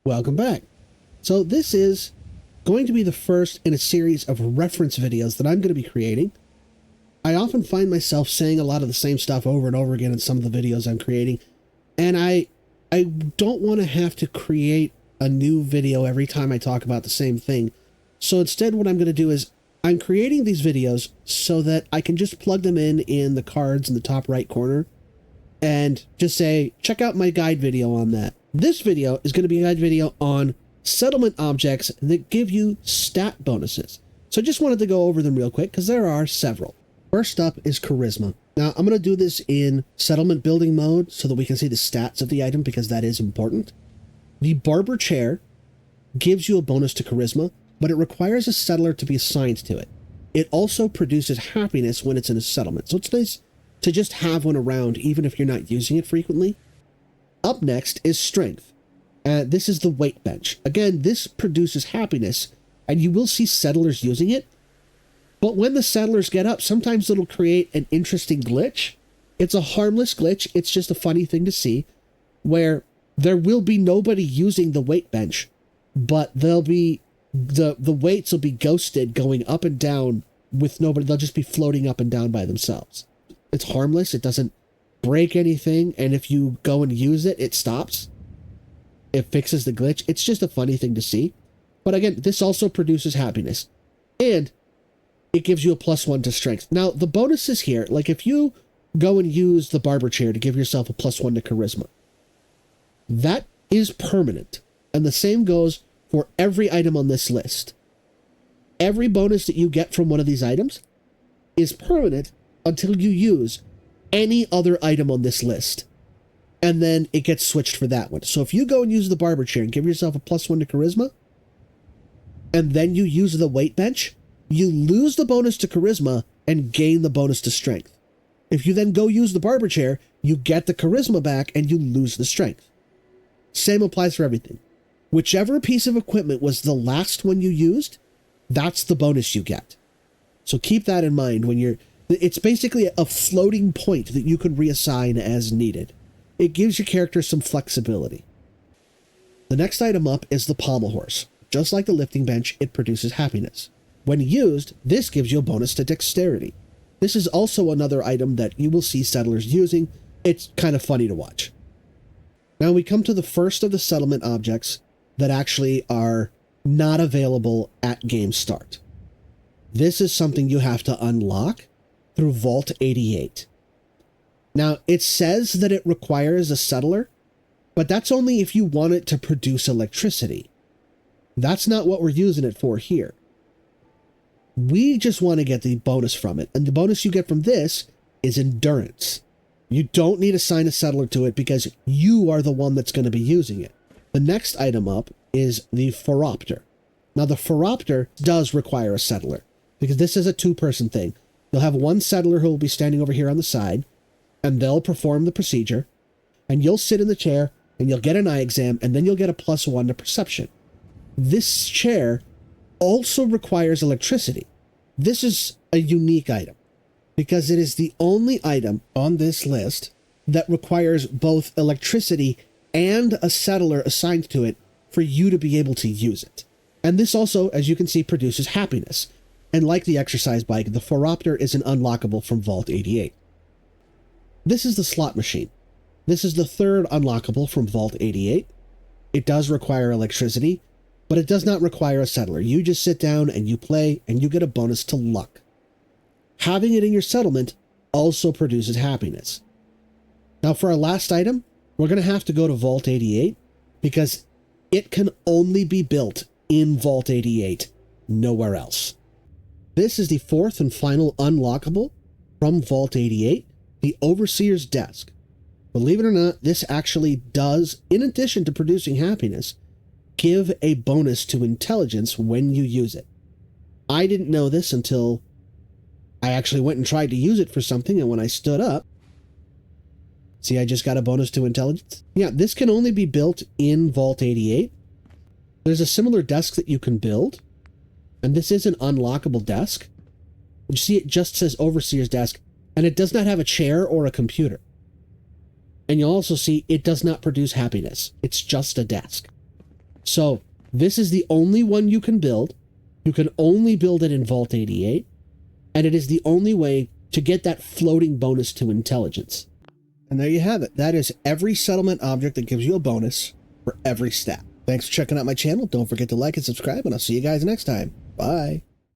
Welcome back. So this is going to be the first in a series of reference videos that I'm going to be creating. I often find myself saying a lot of the same stuff over and over again in some of the videos I'm creating, and I don't want to have to create a new video every time I talk about the same thing. So instead what I'm going to do is I'm creating these videos so that I can just plug them in the cards in the top right corner and just say, check out my guide video on that. This video is going to be a guide video on settlement objects that give you stat bonuses. So I just wanted to go over them real quick because there are several. First up is Charisma. Now I'm going to do this in settlement building mode so that we can see the stats of the item because that is important. The Barber Chair gives you a bonus to Charisma, but it requires a settler to be assigned to it. It also produces happiness when it's in a settlement. So it's nice to just have one around even if you're not using it frequently. Up next is Strength. This is the weight bench. Again, this produces happiness, and you will see settlers using it. But when the settlers get up, sometimes it'll create an interesting glitch. It's a harmless glitch. It's just a funny thing to see, where there will be nobody using the weight bench, but there'll be the weights will be ghosted going up and down with nobody. They'll just be floating up and down by themselves. It's harmless. It doesn't break anything, and if you go and use it, it stops. It fixes the glitch. It's just a funny thing to see. But again, this also produces happiness, and it gives you a +1 to strength. Now, the bonuses here, like if you go and use the Barber Chair to give yourself a +1 to charisma, that is permanent. And the same goes for every item on this list. Every bonus that you get from one of these items is permanent until you use any other item on this list. And then it gets switched for that one. So if you go and use the Barber Chair and give yourself a +1 to charisma, and then you use the weight bench, you lose the bonus to charisma and gain the bonus to strength. If you then go use the Barber Chair, you get the charisma back and you lose the strength. Same applies for everything. Whichever piece of equipment was the last one you used, that's the bonus you get. So keep that in mind when you're... It's basically a floating point that you can reassign as needed. It gives your character some flexibility. The next item up is the Pommel Horse. Just like the lifting bench, it produces happiness. When used, this gives you a bonus to dexterity. This is also another item that you will see settlers using. It's kind of funny to watch. Now we come to the first of the settlement objects that actually are not available at game start. This is something you have to unlock through Vault 88. Now, it says that it requires a settler, but that's only if you want it to produce electricity. That's not what we're using it for here. We just want to get the bonus from it, and the bonus you get from this is endurance. You don't need to assign a settler to it because you are the one that's going to be using it. The next item up is the Phoropter. Now, the Phoropter does require a settler because this is a two-person thing. You'll have one settler who will be standing over here on the side, and they'll perform the procedure, and you'll sit in the chair, and you'll get an eye exam, and then you'll get a +1 to perception. This chair also requires electricity. This is a unique item, because it is the only item on this list that requires both electricity and a settler assigned to it for you to be able to use it. And this also, as you can see, produces happiness. And like the exercise bike, the Phoropter is an unlockable from Vault 88. This is the Slot Machine. This is the third unlockable from Vault 88. It does require electricity, but it does not require a settler. You just sit down and you play, and you get a bonus to luck. Having it in your settlement also produces happiness. Now for our last item, we're going to have to go to Vault 88, because it can only be built in Vault 88, nowhere else. This is the fourth and final unlockable from Vault 88, the Overseer's Desk. Believe it or not, this actually does, in addition to producing happiness, give a bonus to intelligence when you use it. I didn't know this until I actually went and tried to use it for something, and when I stood up, see, I just got a bonus to intelligence. Yeah, this can only be built in Vault 88. There's a similar desk that you can build, and this is an unlockable desk. You see, it just says Overseer's Desk, and it does not have a chair or a computer. And you'll also see it does not produce happiness. It's just a desk. So this is the only one you can build. You can only build it in Vault 88, and it is the only way to get that floating bonus to intelligence. And there you have it. That is every settlement object that gives you a bonus for every stat. Thanks for checking out my channel. Don't forget to like and subscribe, and I'll see you guys next time. Bye.